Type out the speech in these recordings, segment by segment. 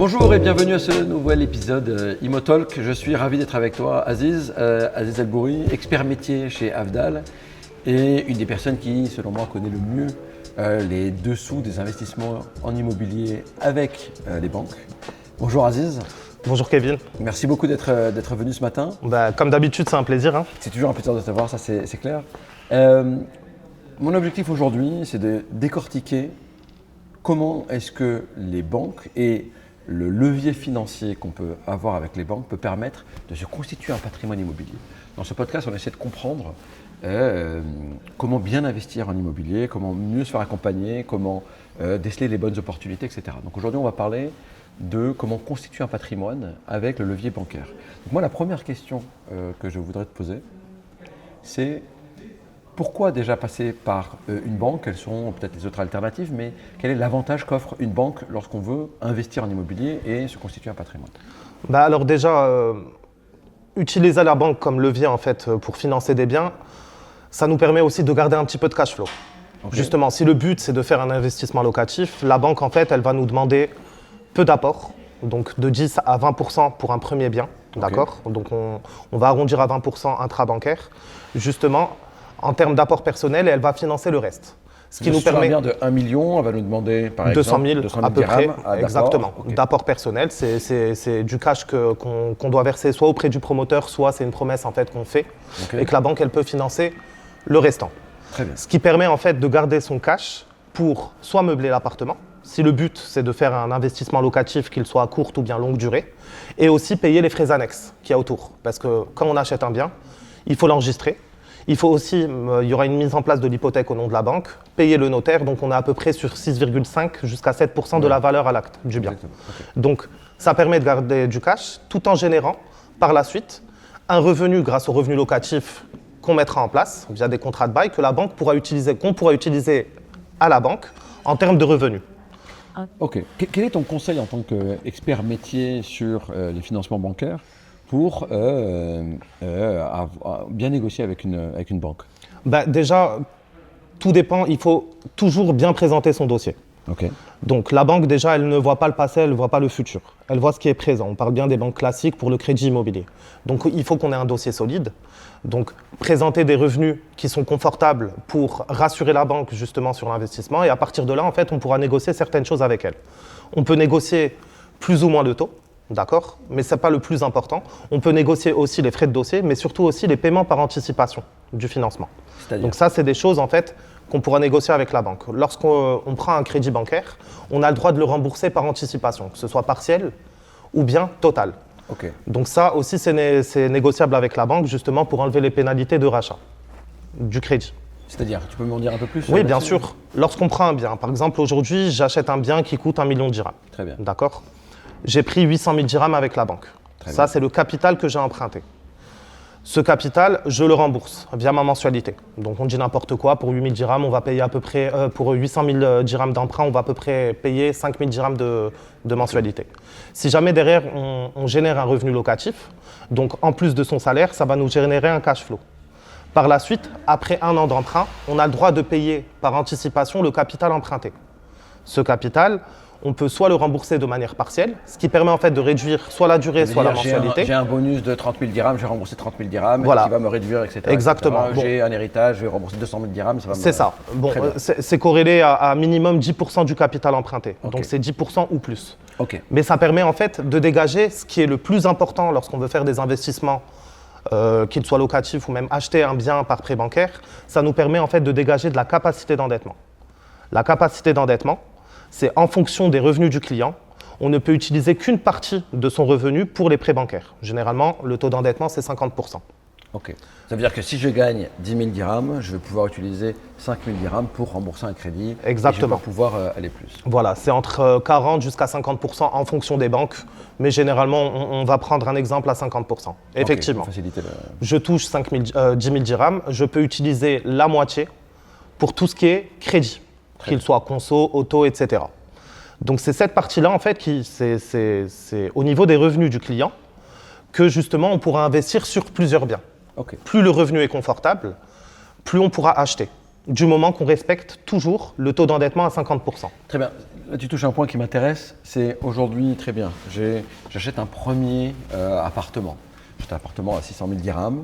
Bonjour et bienvenue à ce nouvel épisode Imotalk. Je suis ravi d'être avec toi, Aziz El-Bouri, expert métier chez Afdal et une des personnes qui, selon moi, connaît le mieux les dessous des investissements en immobilier avec les banques. Bonjour Aziz. Bonjour Kevin. Merci beaucoup d'être venu ce matin. Comme d'habitude, c'est un plaisir. C'est toujours un plaisir de te voir, ça c'est clair. Mon objectif aujourd'hui, c'est de décortiquer comment est-ce que les banques et le levier financier qu'on peut avoir avec les banques peut permettre de se constituer un patrimoine immobilier. Dans ce podcast, on essaie de comprendre comment bien investir en immobilier, comment mieux se faire accompagner, comment déceler les bonnes opportunités, etc. Donc aujourd'hui, on va parler de comment constituer un patrimoine avec le levier bancaire. Donc moi, la première question que je voudrais te poser, c'est pourquoi déjà passer par une banque? Quelles sont peut-être les autres alternatives, mais quel est l'avantage qu'offre une banque lorsqu'on veut investir en immobilier et se constituer un patrimoine? Alors déjà, utiliser la banque comme levier en fait, pour financer des biens, ça nous permet aussi de garder un petit peu de cash flow. Okay. Justement, si le but c'est de faire un investissement locatif, la banque en fait, elle va nous demander peu d'apport, donc de 10 à 20% pour un premier bien, okay. D'accord? Donc on va arrondir à 20% intrabancaire, justement, en termes d'apport personnel, et elle va financer le reste. Ce qui nous permet. Sur un bien de 1 million, elle va nous demander par exemple 200 000 à peu près, exactement, okay. D'apport personnel. C'est du cash qu'on doit verser soit auprès du promoteur, soit c'est une promesse en fait qu'on fait, okay. Et que la banque elle peut financer le restant. Très bien. Ce qui permet en fait de garder son cash pour soit meubler l'appartement, si le but c'est de faire un investissement locatif, qu'il soit à courte ou bien longue durée, et aussi payer les frais annexes qu'il y a autour. Parce que quand on achète un bien, il faut l'enregistrer. Il faut aussi, il y aura une mise en place de l'hypothèque au nom de la banque, payer le notaire, donc on est à peu près sur 6,5 jusqu'à 7% de la valeur à l'acte du bien. Okay. Donc ça permet de garder du cash tout en générant par la suite un revenu grâce au revenu locatif qu'on mettra en place via des contrats de bail que la banque pourra utiliser, qu'on pourra utiliser à la banque en termes de revenus. Ok. Quel est ton conseil en tant qu'expert métier sur les financements bancaires pour bien négocier avec une banque? Déjà, tout dépend. Il faut toujours bien présenter son dossier. Okay. Donc la banque, déjà, elle ne voit pas le passé, elle ne voit pas le futur. Elle voit ce qui est présent. On parle bien des banques classiques pour le crédit immobilier. Donc il faut qu'on ait un dossier solide. Donc présenter des revenus qui sont confortables pour rassurer la banque justement sur l'investissement. Et à partir de là, en fait, on pourra négocier certaines choses avec elle. On peut négocier plus ou moins le taux. D'accord, mais ce n'est pas le plus important. On peut négocier aussi les frais de dossier, mais surtout aussi les paiements par anticipation du financement. Donc ça, c'est des choses en fait qu'on pourra négocier avec la banque. Lorsqu'on prend un crédit bancaire, on a le droit de le rembourser par anticipation, que ce soit partiel ou bien total. Okay. Donc ça aussi, c'est négociable avec la banque justement pour enlever les pénalités de rachat du crédit. C'est-à-dire, tu peux m'en dire un peu plus? Oui, bien sûr. Lorsqu'on prend un bien, par exemple aujourd'hui, j'achète un bien qui coûte 1 million de dirhams. Très bien. D'accord. J'ai pris 800 000 dirhams avec la banque. Ça, c'est le capital que j'ai emprunté. Ce capital, je le rembourse via ma mensualité. Donc, on dit n'importe quoi. Pour 8 000 dirhams, on va payer à peu près, pour 800 000 dirhams d'emprunt, on va à peu près payer 5 000 dirhams de mensualité. Si jamais derrière, on génère un revenu locatif, donc en plus de son salaire, ça va nous générer un cash flow. Par la suite, après 1 an d'emprunt, on a le droit de payer par anticipation le capital emprunté. Ce capital, on peut soit le rembourser de manière partielle, ce qui permet en fait de réduire soit la durée, soit la mensualité. J'ai un bonus de 30 000 dirhams, je vais rembourser 30 000 dirhams, voilà. Qui va me réduire, etc. Exactement. Bon. J'ai un héritage, je vais rembourser 200 000 dirhams, ça va me... C'est ça. Bon, c'est corrélé à minimum 10% du capital emprunté. Okay. Donc c'est 10% ou plus. Okay. Mais ça permet en fait de dégager ce qui est le plus important lorsqu'on veut faire des investissements, qu'ils soient locatifs ou même acheter un bien par prêt bancaire. Ça nous permet en fait de dégager de la capacité d'endettement. La capacité d'endettement, c'est en fonction des revenus du client. On ne peut utiliser qu'une partie de son revenu pour les prêts bancaires. Généralement, le taux d'endettement, c'est 50%. Ok. Ça veut dire que si je gagne 10 000 dirhams, je vais pouvoir utiliser 5 000 dirhams pour rembourser un crédit. Exactement. Et je vais pouvoir aller plus. Voilà, c'est entre 40 jusqu'à 50% en fonction des banques. Mais généralement, on va prendre un exemple à 50%. Effectivement. Okay, pour faciliter je touche 10 000 dirhams. Je peux utiliser la moitié pour tout ce qui est crédit. Qu'il soit conso, auto, etc. Donc c'est cette partie-là en fait qui c'est au niveau des revenus du client que justement on pourra investir sur plusieurs biens. Okay. Plus le revenu est confortable, plus on pourra acheter. Du moment qu'on respecte toujours le taux d'endettement à 50%. Très bien. là, tu touches un point qui m'intéresse, c'est aujourd'hui, très bien, j'achète un premier appartement. J'achète un appartement à 600 000 dirhams,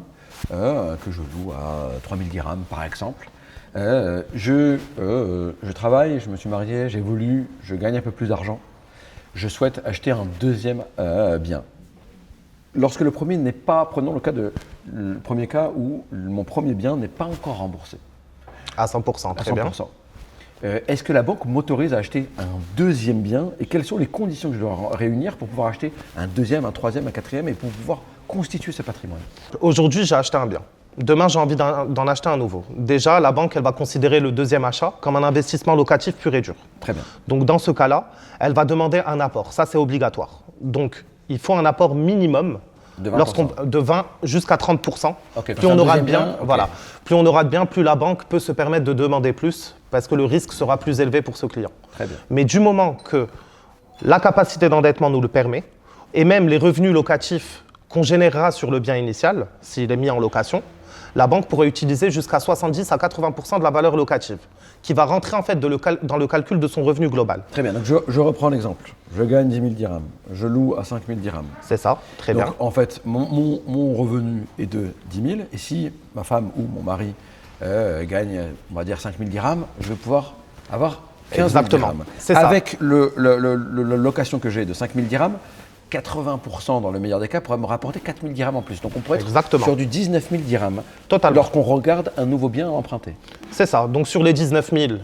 que je loue à 3 000 dirhams par exemple. Je travaille, je me suis marié, j'évolue, je gagne un peu plus d'argent. Je souhaite acheter un deuxième bien. Lorsque le premier n'est pas, prenons le premier cas où mon premier bien n'est pas encore remboursé. À 100%, très bien. Est-ce que la banque m'autorise à acheter un deuxième bien et quelles sont les conditions que je dois réunir pour pouvoir acheter un deuxième, un troisième, un quatrième et pour pouvoir constituer ce patrimoine? Aujourd'hui, j'ai acheté un bien. Demain, j'ai envie d'en acheter un nouveau. Déjà, la banque, elle va considérer le deuxième achat comme un investissement locatif pur et dur. Très bien. Donc, dans ce cas-là, elle va demander un apport. Ça, c'est obligatoire. Donc, il faut un apport minimum de 20%. De 20 jusqu'à 30%. Okay, plus on aura de biens, okay. Voilà. Plus on aura de biens, plus la banque peut se permettre de demander plus parce que le risque sera plus élevé pour ce client. Très bien. Mais du moment que la capacité d'endettement nous le permet et même les revenus locatifs qu'on générera sur le bien initial, s'il est mis en location, la banque pourrait utiliser jusqu'à 70 à 80% de la valeur locative, qui va rentrer en fait dans le calcul de son revenu global. Très bien, donc je reprends l'exemple. Je gagne 10 000 dirhams, je loue à 5 000 dirhams. C'est ça, très bien. Donc en fait, mon revenu est de 10 000, et si ma femme ou mon mari gagne, on va dire 5 000 dirhams, je vais pouvoir avoir 15 000 dirhams. C'est ça. Avec la location que j'ai de 5 000 dirhams, 80% dans le meilleur des cas pourrait me rapporter 4 000 dirhams en plus. Donc on pourrait être sur du 19 000 dirhams. Totalement. Lorsqu'on regarde un nouveau bien emprunté. C'est ça. Donc sur les 19 000,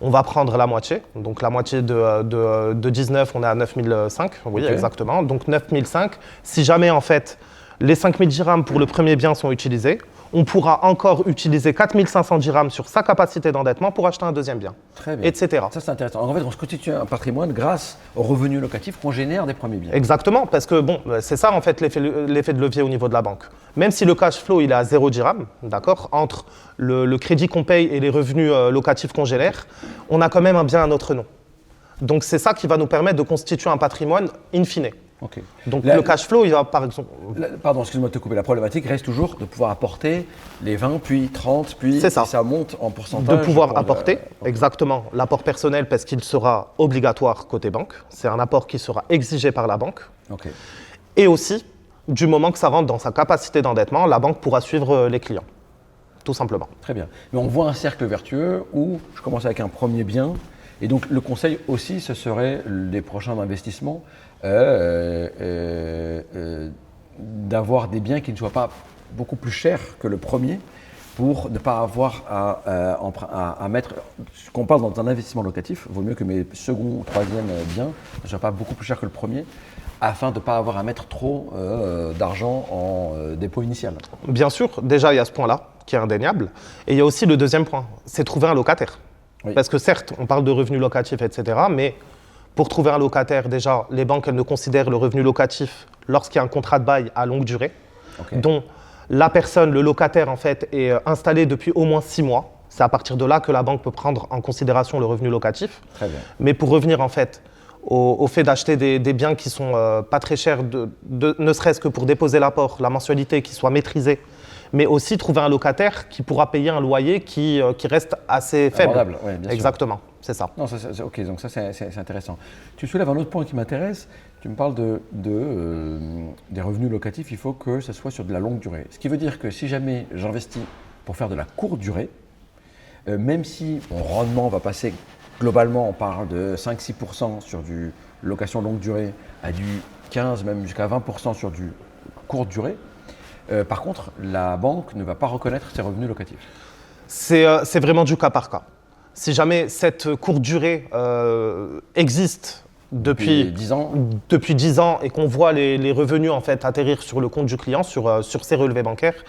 on va prendre la moitié. Donc la moitié de 19, on est à 9 500. Oui, okay. Exactement. Donc 9 500. Si jamais en fait les 5 000 dirhams pour le premier bien sont utilisés, on pourra encore utiliser 4 500 dirhams sur sa capacité d'endettement pour acheter un deuxième bien, très bien. etc. Ça, c'est intéressant. En fait, on se constitue un patrimoine grâce aux revenus locatifs qu'on génère des premiers biens. Exactement, parce que bon, c'est ça en fait l'effet de levier au niveau de la banque. Même si le cash flow il est à 0 dirham, d'accord, entre le crédit qu'on paye et les revenus locatifs qu'on génère, on a quand même un bien à notre nom. Donc c'est ça qui va nous permettre de constituer un patrimoine in fine. Okay. Donc le cash flow, il va par exemple… Pardon, excuse-moi de te couper. La problématique reste toujours de pouvoir apporter les 20, puis 30, puis ça monte en pourcentage. De pouvoir apporter, exactement, l'apport personnel parce qu'il sera obligatoire côté banque. C'est un apport qui sera exigé par la banque. Okay. Et aussi, du moment que ça rentre dans sa capacité d'endettement, la banque pourra suivre les clients, tout simplement. Très bien. Mais on voit un cercle vertueux où je commence avec un premier bien. Et donc le conseil aussi, ce serait les prochains investissements, d'avoir des biens qui ne soient pas beaucoup plus chers que le premier pour ne pas avoir à mettre, qu'on parle dans un investissement locatif, il vaut mieux que mes second ou troisième biens ne soient pas beaucoup plus chers que le premier afin de ne pas avoir à mettre trop d'argent en dépôt initial. Bien sûr, déjà il y a ce point-là qui est indéniable et il y a aussi le deuxième point, c'est trouver un locataire. Oui. Parce que certes, on parle de revenus locatifs, etc. Mais pour trouver un locataire, déjà, les banques elles ne considèrent le revenu locatif lorsqu'il y a un contrat de bail à longue durée, dont la personne, le locataire, en fait, est installé depuis au moins 6 mois. C'est à partir de là que la banque peut prendre en considération le revenu locatif. Très bien. Mais pour revenir, en fait, au fait d'acheter des biens qui sont pas très chers, ne serait-ce que pour déposer l'apport, la mensualité qui soit maîtrisée, mais aussi trouver un locataire qui pourra payer un loyer qui reste assez faible. Abordable, oui, bien sûr. Exactement, c'est ça. Non, ok, donc ça c'est intéressant. Tu soulèves un autre point qui m'intéresse. Tu me parles des revenus locatifs, il faut que ce soit sur de la longue durée. Ce qui veut dire que si jamais j'investis pour faire de la courte durée, même si mon rendement va passer, globalement on parle de 5-6% sur du location longue durée, à du 15, même jusqu'à 20% sur du courte durée, par contre, la banque ne va pas reconnaître ses revenus locatifs. C'est vraiment du cas par cas. Si jamais cette courte durée existe depuis 10 ans et qu'on voit les revenus en fait atterrir sur le compte du client, sur ses relevés bancaires,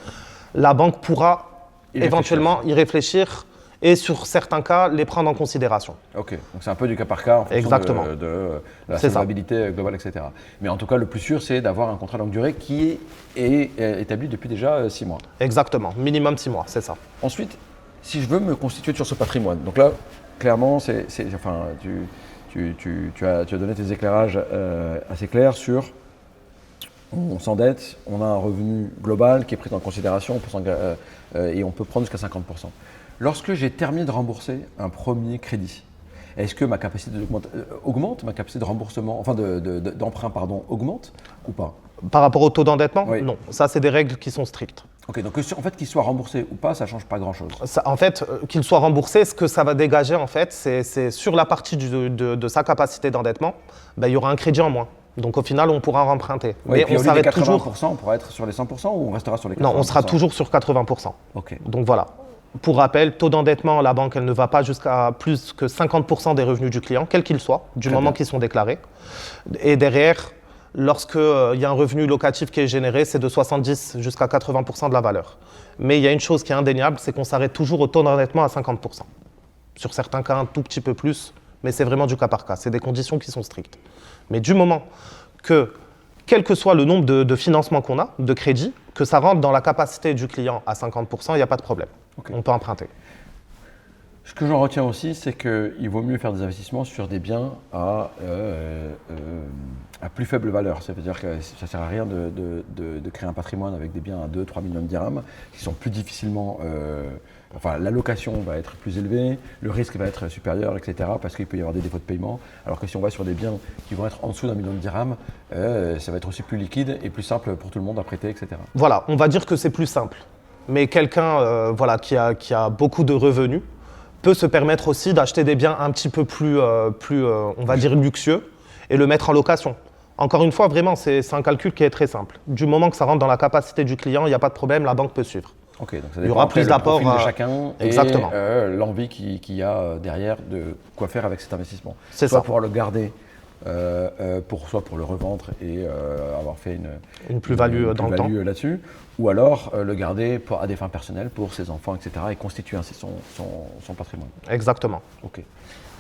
la banque pourra éventuellement y réfléchir et sur certains cas, les prendre en considération. Ok, donc c'est un peu du cas par cas en fonction de la solvabilité globale, etc. Mais en tout cas, le plus sûr, c'est d'avoir un contrat longue durée qui est établi depuis déjà 6 mois. Exactement, minimum 6 mois, c'est ça. Ensuite, si je veux me constituer sur ce patrimoine, donc là, clairement, tu as donné tes éclairages assez clairs sur on s'endette, on a un revenu global qui est pris en considération et on peut prendre jusqu'à 50%. Lorsque j'ai terminé de rembourser un premier crédit, est-ce que ma capacité augmente, ma capacité de remboursement, enfin d'emprunt, pardon, augmente ou pas? Par rapport au taux d'endettement, Oui. non. Ça, c'est des règles qui sont strictes. Ok, donc en fait, qu'il soit remboursé ou pas, ça ne change pas grand-chose. En fait, qu'il soit remboursé, ce que ça va dégager, en fait, c'est sur la partie de sa capacité d'endettement, il y aura un crédit en moins. Donc au final, on pourra remprunter. Oui, et puis on au lieu des 80%, toujours. on pourra être sur les 100% ou on restera sur les 80%? Non, on sera toujours sur 80%. Ok. Donc voilà. Pour rappel, taux d'endettement, la banque, elle ne va pas jusqu'à plus que 50% des revenus du client, quel qu'il soit, du Très moment bien. qu'ils sont déclarés. Et derrière, lorsqu'il y a un revenu locatif qui est généré, c'est de 70 jusqu'à 80% de la valeur. Mais il y a une chose qui est indéniable, c'est qu'on s'arrête toujours au taux d'endettement à 50%. Sur certains cas, un tout petit peu plus, mais c'est vraiment du cas par cas. C'est des conditions qui sont strictes. Mais du moment que, quel que soit le nombre de financements qu'on a, de crédits, que ça rentre dans la capacité du client à 50%, il n'y a pas de problème. Ok. On peut emprunter. Ce que j'en retiens aussi, c'est qu'il vaut mieux faire des investissements sur des biens à plus faible valeur. Ça veut dire que ça ne sert à rien de créer un patrimoine avec des biens à 2-3 millions de dirhams qui sont plus difficilement. Enfin, l'allocation va être plus élevée, le risque va être supérieur, etc. parce qu'il peut y avoir des défauts de paiement. Alors que si on va sur des biens qui vont être en dessous d'1 million de dirhams, ça va être aussi plus liquide et plus simple pour tout le monde à prêter, etc. Voilà, on va dire que c'est plus simple. Mais quelqu'un qui a beaucoup de revenus peut se permettre aussi d'acheter des biens un petit peu plus, on va dire, luxueux et le mettre en location. Encore une fois, vraiment, c'est un calcul qui est très simple. Du moment que ça rentre dans la capacité du client, il n'y a pas de problème, la banque peut suivre. Ok, donc ça Il y aura dépend plus du d'apport profil de chacun Exactement. et l'envie qu'il y a derrière de quoi faire avec cet investissement. C'est soit ça. pouvoir le garder, soit pour le revendre et avoir fait Une plus-value dans le temps. là-dessus, ou alors le garder à des fins personnelles pour ses enfants, etc. et constituer ainsi son patrimoine. Exactement. Ok,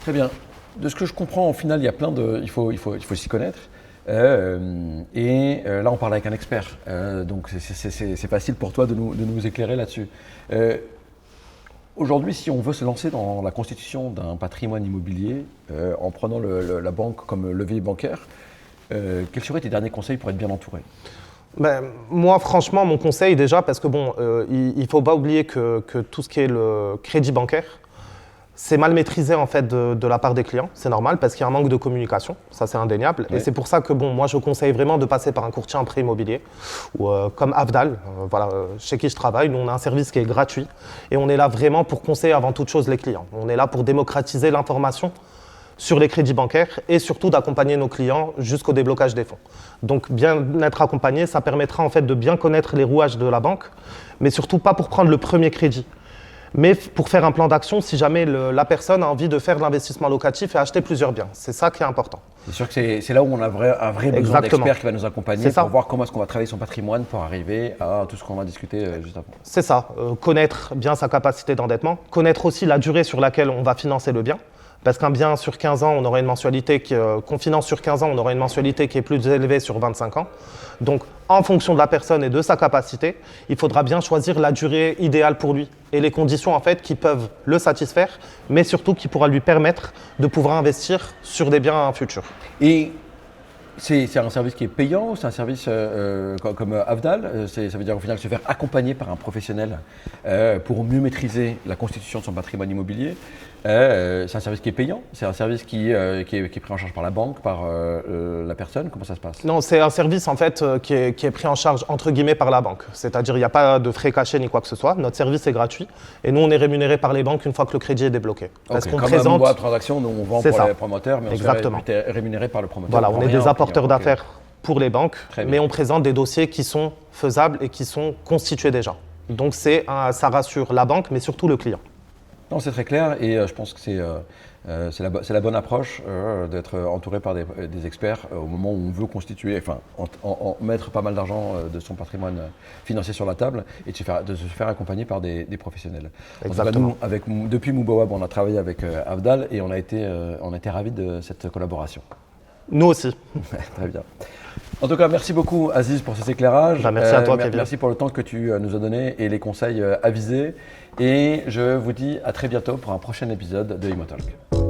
très bien. De ce que je comprends, au final, il y a plein de, il faut s'y connaître. Là, on parle avec un expert, donc c'est facile pour toi de nous éclairer là-dessus. Aujourd'hui, si on veut se lancer dans la constitution d'un patrimoine immobilier, en prenant la banque comme levier bancaire, quels seraient tes derniers conseils pour être bien entouré? Moi, franchement, mon conseil déjà, parce que il ne faut pas oublier que tout ce qui est le crédit bancaire, c'est mal maîtrisé en fait de la part des clients, c'est normal parce qu'il y a un manque de communication, ça c'est indéniable. Ouais. Et c'est pour ça que moi je conseille vraiment de passer par un courtier en prêt immobilier ou comme Afdal, chez qui je travaille. Nous on a un service qui est gratuit et on est là vraiment pour conseiller avant toute chose les clients. On est là pour démocratiser l'information sur les crédits bancaires et surtout d'accompagner nos clients jusqu'au déblocage des fonds. Donc bien être accompagné, ça permettra en fait de bien connaître les rouages de la banque, mais surtout pas pour prendre le premier crédit. Mais pour faire un plan d'action si jamais la personne a envie de faire de l'investissement locatif et acheter plusieurs biens. C'est ça qui est important. C'est sûr que c'est là où on a un vrai besoin Exactement. d'experts qui va nous accompagner C'est ça. pour voir comment est-ce qu'on va travailler son patrimoine pour arriver à tout ce qu'on va discuter juste avant. C'est ça, connaître bien sa capacité d'endettement, connaître aussi la durée sur laquelle on va financer le bien. Parce qu'un bien sur 15 ans, on aura une mensualité qu'on finance sur 15 ans, on aura une mensualité qui est plus élevée sur 25 ans. Donc, en fonction de la personne et de sa capacité, il faudra bien choisir la durée idéale pour lui et les conditions en fait qui peuvent le satisfaire, mais surtout qui pourra lui permettre de pouvoir investir sur des biens futurs. Et c'est un service qui est payant ou c'est un service comme Afdal? Ça veut dire au final se faire accompagner par un professionnel pour mieux maîtriser la constitution de son patrimoine immobilier. C'est un service qui est payant? C'est un service qui est pris en charge par la banque, par la personne? Comment ça se passe? Non, c'est un service en fait qui est pris en charge entre guillemets par la banque. C'est-à-dire il n'y a pas de frais cachés ni quoi que ce soit. Notre service est gratuit et nous on est rémunéré par les banques une fois que le crédit est débloqué. Parce qu'on comme présente. un boîte transaction, nous on vend pour ça. les promoteurs, mais on Exactement. se fait rémunéré par le promoteur. Voilà, prend on est rien des en apporteurs client. Ok. d'affaires pour les banques, Très bien. mais on présente des dossiers qui sont faisables et qui sont constitués déjà. Donc ça rassure la banque, mais surtout le client. Non, c'est très clair et je pense que c'est la bonne approche d'être entouré par des experts au moment où on veut constituer, enfin, mettre pas mal d'argent de son patrimoine financier sur la table et de se faire accompagner par des professionnels. Exactement. En tout cas, nous, depuis Moubawab, on a travaillé avec Afdal et on a été ravis de cette collaboration. Nous aussi. Très bien. En tout cas, merci beaucoup Aziz pour cet éclairage. Merci à toi, Kevin. Merci pour le temps que tu nous as donné et les conseils avisés. Et je vous dis à très bientôt pour un prochain épisode de Imo Talk.